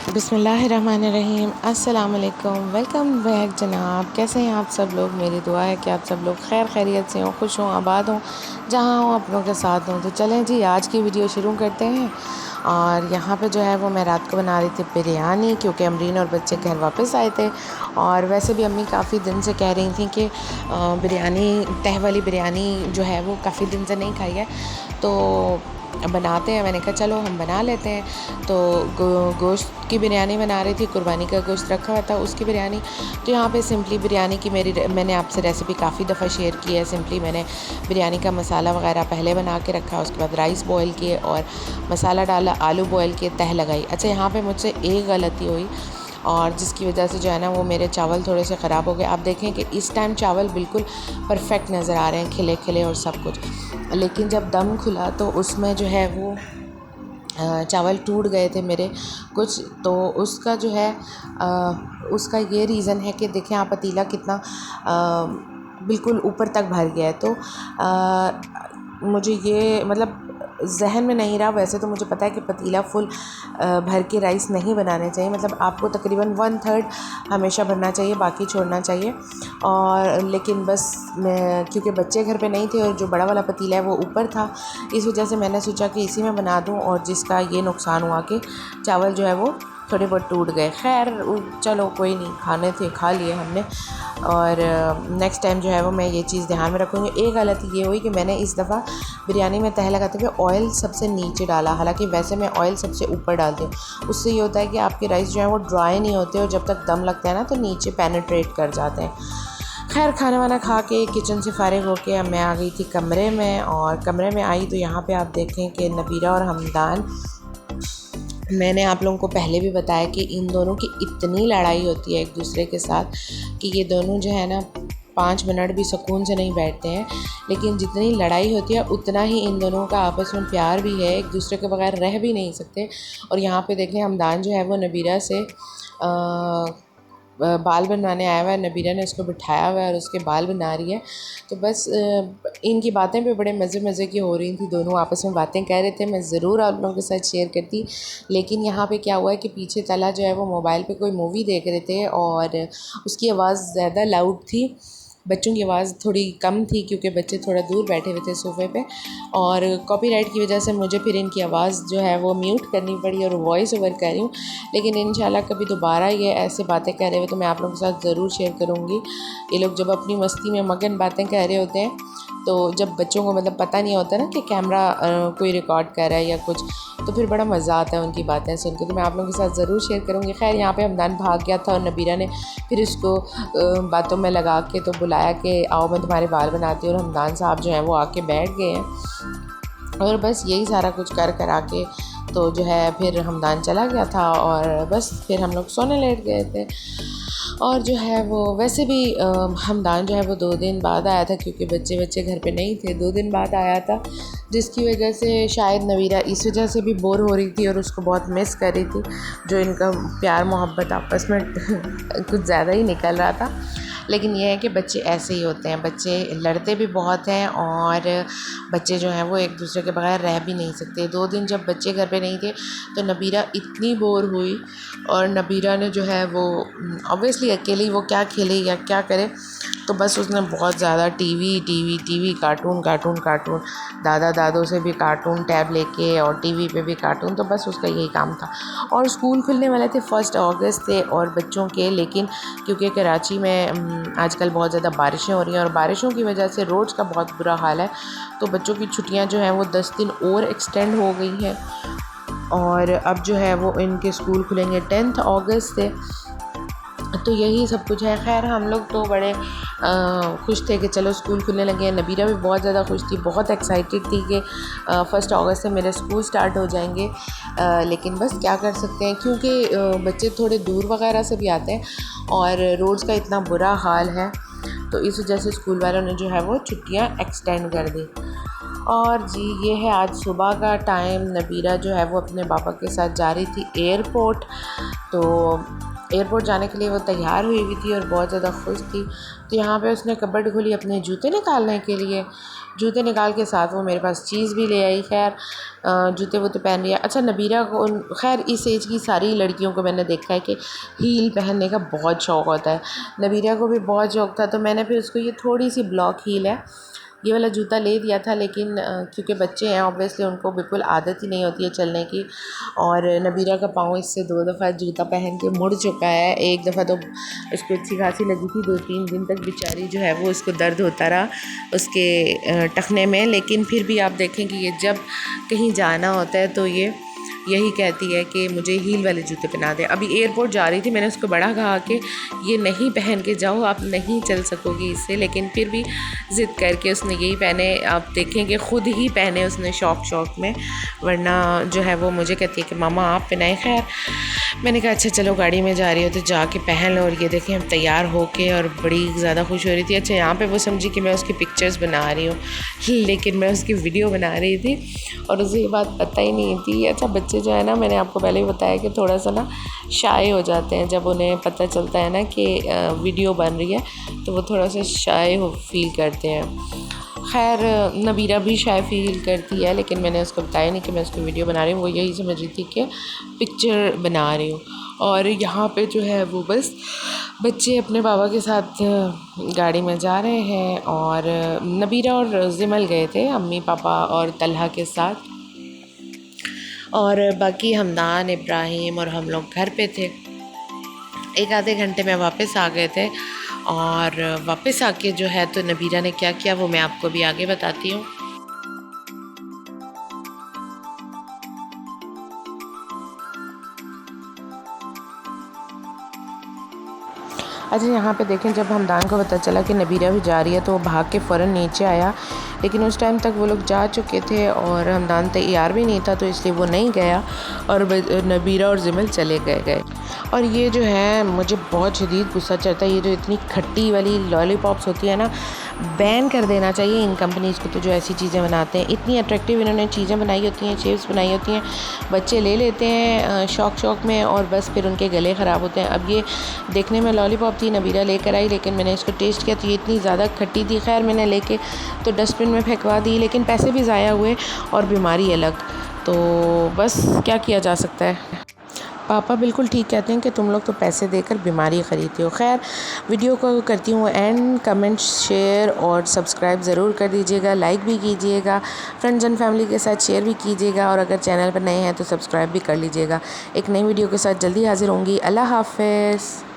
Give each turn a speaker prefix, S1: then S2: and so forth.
S1: बिस्मिल्लाहिर्रहमानिर्रहीम। अस्सलाम वालेकुम। वेलकम बैक जनाब। कैसे हैं आप सब लोग? मेरी दुआ है कि आप सब लोग खैर खैरियत से हों, खुश हों, आबाद हों, जहाँ हों अपनों के साथ हों। तो चलें जी, आज की वीडियो शुरू करते हैं। और यहाँ पे जो है वो मैं रात को बना रही थी बिरयानी, क्योंकि अमरीन और बच्चे घर वापस आए थे। और वैसे भी अम्मी काफ़ी दिन से कह रही थी कि बिरयानी, तह वाली बिरयानी जो है वो काफ़ी दिन से नहीं खाई है, तो बनाते हैं। मैंने कहा चलो हम बना लेते हैं। तो गोश्त की बिरयानी बना रही थी, कुर्बानी का गोश्त रखा हुआ था, उसकी बिरयानी। तो यहाँ पे सिंपली बिरयानी की मैंने आपसे रेसिपी काफ़ी दफ़ा शेयर की है। सिंपली मैंने बिरयानी का मसाला वगैरह पहले बना के रखा, उसके बाद राइस बॉयल किए और मसाला डाला, आलू बॉयल किए, तह लगाई। अच्छा, यहाँ पे मुझसे एक गलती हुई और जिसकी वजह से जो है ना वो मेरे चावल थोड़े से ख़राब हो गए। आप देखें कि इस टाइम चावल बिल्कुल परफेक्ट नज़र आ रहे हैं, खिले खिले और सब कुछ। लेकिन जब दम खुला तो उसमें जो है वो चावल टूट गए थे मेरे कुछ। तो उसका जो है उसका ये रीज़न है कि देखें आप, पतीला कितना बिल्कुल ऊपर तक भर गया है। तो मुझे ये मतलब जहन में नहीं रहा। वैसे तो मुझे पता है कि पतीला फुल भर के राइस नहीं बनाने चाहिए, मतलब आपको तकरीबन 1/3 हमेशा भरना चाहिए, बाकी छोड़ना चाहिए। और लेकिन बस मैं, क्योंकि बच्चे घर पे नहीं थे और जो बड़ा वाला पतीला है वो ऊपर था, इस वजह से मैंने सोचा कि इसी में बना दूं। और जिसका ये नुकसान हुआ कि चावल जो है वो थोड़े बहुत टूट गए। खैर चलो कोई नहीं, खाने थे, खा लिए हमने। और नेक्स्ट टाइम जो है वो मैं ये चीज़ ध्यान में रखूँगी। एक गलती ये हुई कि मैंने इस दफ़ा बिरयानी में तह लगाते हुए ऑयल सबसे नीचे डाला, हालांकि वैसे मैं ऑयल सबसे ऊपर डालती हूँ। उससे ये होता है कि आपके राइस जो है वो ड्राई नहीं होते और जब तक दम लगता है ना तो नीचे पेनिट्रेट कर जाते हैं। खैर खाना वाना खा के किचन से फ़ारिग होके अब मैं आ गई थी कमरे में। और कमरे में आई तो यहाँ पे आप देखें कि नबीरा और हमदान, मैंने आप लोगों को पहले भी बताया कि इन दोनों की इतनी लड़ाई होती है एक दूसरे के साथ कि ये दोनों जो है ना 5 मिनट भी सुकून से नहीं बैठते हैं। लेकिन जितनी लड़ाई होती है उतना ही इन दोनों का आपस में प्यार भी है, एक दूसरे के बगैर रह भी नहीं सकते। और यहाँ पे देखें हमदान जो है वो नबीरा से बाल बनवाने आया हुआ है। नबीरा ने उसको बिठाया हुआ है और उसके बाल बना रही है। तो बस इनकी बातें भी बड़े मज़े मज़े की हो रही थी, दोनों आपस में बातें कर रहे थे। मैं ज़रूर आप लोगों के साथ शेयर करती, लेकिन यहाँ पे क्या हुआ है कि पीछे तला जो है वो मोबाइल पे कोई मूवी देख रहे थे और उसकी आवाज़ ज़्यादा लाउड थी, बच्चों की आवाज़ थोड़ी कम थी क्योंकि बच्चे थोड़ा दूर बैठे हुए थे सोफ़े पे। और कॉपीराइट की वजह से मुझे फिर इनकी आवाज़ जो है वो म्यूट करनी पड़ी और वॉइस ओवर कर रही हूँ। लेकिन इंशाल्लाह कभी दोबारा ये ऐसे बातें कर रहे हुए तो मैं आप लोगों के साथ ज़रूर शेयर करूँगी। ये लोग जब अपनी मस्ती में मगन बातें कर रहे होते हैं, तो जब बच्चों को मतलब पता नहीं होता ना कि कैमरा कोई रिकॉर्ड कर रहा है या कुछ, तो फिर बड़ा मज़ा आता है उनकी बातें सुन के। तो मैं आप लोगों के साथ ज़रूर शेयर करूँगी। खैर यहाँ पे हमदान भाग गया था और नबीरा ने फिर उसको बातों में लगा के तो बुलाया कि आओ मैं तुम्हारे बाल बनाती हूँ। और हमदान साहब जो हैं वो आके बैठ गए हैं। और बस यही सारा कुछ कर कर आके तो जो है फिर हमदान चला गया था और बस फिर हम लोग सोने लेट गए थे। और जो है वो वैसे भी हमदान जो है वो 2 दिन बाद आया था, क्योंकि बच्चे घर पे नहीं थे, 2 दिन बाद आया था, जिसकी वजह से शायद नवीरा इस वजह से भी बोर हो रही थी और उसको बहुत मिस कर रही थी। जो इनका प्यार मोहब्बत आपस में कुछ ज़्यादा ही निकल रहा था। लेकिन यह है कि बच्चे ऐसे ही होते हैं, बच्चे लड़ते भी बहुत हैं और बच्चे जो हैं वो एक दूसरे के बगैर रह भी नहीं सकते। 2 दिन जब बच्चे घर पे नहीं थे तो नबीरा इतनी बोर हुई और नबीरा ने जो है वो ऑब्वियसली अकेली वो क्या खेले या क्या करे, तो बस उसने बहुत ज़्यादा टीवी कार्टून, दादा दादों से भी कार्टून टैब लेके और टीवी पे भी कार्टून, तो बस उसका यही काम था। और स्कूल खुलने वाले थे 1 अगस्त थे और बच्चों के, लेकिन क्योंकि कराची में आजकल बहुत ज़्यादा बारिशें हो रही हैं और बारिशों की वजह से रोड्स का बहुत बुरा हाल है, तो बच्चों की छुट्टियां जो हैं वो 10 दिन और एक्सटेंड हो गई हैं। और अब जो है वो इनके स्कूल खुलेंगे 10 अगस्त से। तो यही सब कुछ है। खैर हम लोग तो बड़े खुश थे कि चलो स्कूल खुलने लगे हैं। नबीरा भी बहुत ज़्यादा खुश थी, बहुत एक्साइटेड थी कि 1 अगस्त से मेरे स्कूल स्टार्ट हो जाएंगे। लेकिन बस क्या कर सकते हैं, क्योंकि बच्चे थोड़े दूर वगैरह से भी आते हैं और रोड्स का इतना बुरा हाल है, तो इस वजह से स्कूल वालों ने जो है वो छुट्टियाँ एक्सटेंड कर दी। और जी ये है आज सुबह का टाइम। नबीरा जो है वो अपने पापा के साथ जा रही थी एयरपोर्ट। तो एयरपोर्ट जाने के लिए वो तैयार हुई थी और बहुत ज़्यादा खुश थी। तो यहाँ पे उसने कबर्ड खोली अपने जूते निकालने के लिए। जूते निकाल के साथ वो मेरे पास चीज़ भी ले आई। खैर जूते वो तो पहन लिया। अच्छा नबीरा को खैर इस एज की सारी लड़कियों को मैंने देखा है कि हील पहनने का बहुत शौक़ होता है। नबीरा को भी बहुत शौक़ था, तो मैंने फिर उसको ये थोड़ी सी ब्लॉक हील है ये वाला जूता ले दिया था। लेकिन क्योंकि बच्चे हैं ऑब्वियसली उनको बिल्कुल आदत ही नहीं होती है चलने की। और नबीरा का पाँव इससे 2 दफ़ा जूता पहन के मुड़ चुका है। एक दफ़ा तो उसको अच्छी खासी लगी थी, 2-3 दिन तक बेचारी जो है वो उसको दर्द होता रहा उसके टखने में। लेकिन फिर भी आप देखें कि ये जब कहीं जाना होता है तो ये यही कहती है कि मुझे हील वाले जूते पहना दे। अभी एयरपोर्ट जा रही थी, मैंने उसको बड़ा कहा कि ये नहीं पहन के जाओ, आप नहीं चल सकोगी इससे। लेकिन फिर भी ज़िद करके उसने यही पहने। आप देखें कि ख़ुद ही पहने उसने शौक़ में, वरना जो है वो मुझे कहती है कि मामा आप पहनाएं। खैर मैंने कहा अच्छा चलो गाड़ी में जा रही हो तो जाके पहन लो। और ये देखें हम तैयार होके और बड़ी ज़्यादा खुश हो रही थी। अच्छा यहाँ पे वो समझी कि मैं उसकी पिक्चर्स बना रही हूँ, लेकिन मैं उसकी वीडियो बना रही थी और उसे ये बात पता ही नहीं थी। अच्छा बच्चे जो है ना, मैंने आपको पहले ही बताया कि थोड़ा सा ना शाय हो जाते हैं जब उन्हें पता चलता है ना कि वीडियो बन रही है, तो वो थोड़ा सा शाय फील करते हैं। खैर नबीरा भी शाय फील करती है, लेकिन मैंने उसको बताया नहीं कि मैं उसकी वीडियो बना रही हूँ। वो यही समझ रही थी कि पिक्चर बना रही हूँ। और यहाँ पे जो है वो बस बच्चे अपने बाबा के साथ गाड़ी में जा रहे हैं। और नबीरा और जिमल गए थे अम्मी पापा और तलहा के साथ, और बाकी हमदान इब्राहिम और हम लोग घर पे थे। एक आधे घंटे में वापस आ गए थे। और वापस आके जो है तो नबीरा ने क्या किया वो मैं आपको भी आगे बताती हूँ। अच्छा यहाँ पे देखें, जब हमदान को पता चला कि नबीरा भी जा रही है तो वो भाग के फ़ौरन नीचे आया। लेकिन उस टाइम तक वो लोग जा चुके थे और हमदान तैयार भी नहीं था, तो इसलिए वो नहीं गया और नबीरा और जिमल चले गए। और ये जो है मुझे बहुत शदीद गुस्सा चढ़ता है। ये जो इतनी खट्टी वाली लॉलीपॉप्स होती है ना, बैन कर देना चाहिए इन कंपनीज़ को तो जो ऐसी चीज़ें बनाते हैं। इतनी अट्रैक्टिव इन्होंने चीज़ें बनाई होती हैं, शेप्स बनाई होती हैं, बच्चे ले लेते हैं शौक़ में और बस फिर उनके गले ख़राब होते हैं। अब ये देखने में लॉलीपॉप थी, नबीरा लेकर आई, लेकिन मैंने इसको टेस्ट किया तो ये इतनी ज़्यादा खट्टी थी। खैर मैंने लेके तो डस्टबिन में फेंकवा दी, लेकिन पैसे भी ज़ाया हुए और बीमारी अलग। तो बस क्या किया जा सकता है। पापा बिल्कुल ठीक कहते हैं कि तुम लोग तो पैसे देकर बीमारी ख़रीदते हो। खैर वीडियो को करती हूँ एंड, कमेंट शेयर और सब्सक्राइब ज़रूर कर दीजिएगा, लाइक भी कीजिएगा, फ्रेंड्स एंड फैमिली के साथ शेयर भी कीजिएगा, और अगर चैनल पर नए हैं तो सब्सक्राइब भी कर लीजिएगा। एक नई वीडियो के साथ जल्दी हाजिर होंगी। अल्लाह हाफ़िज़।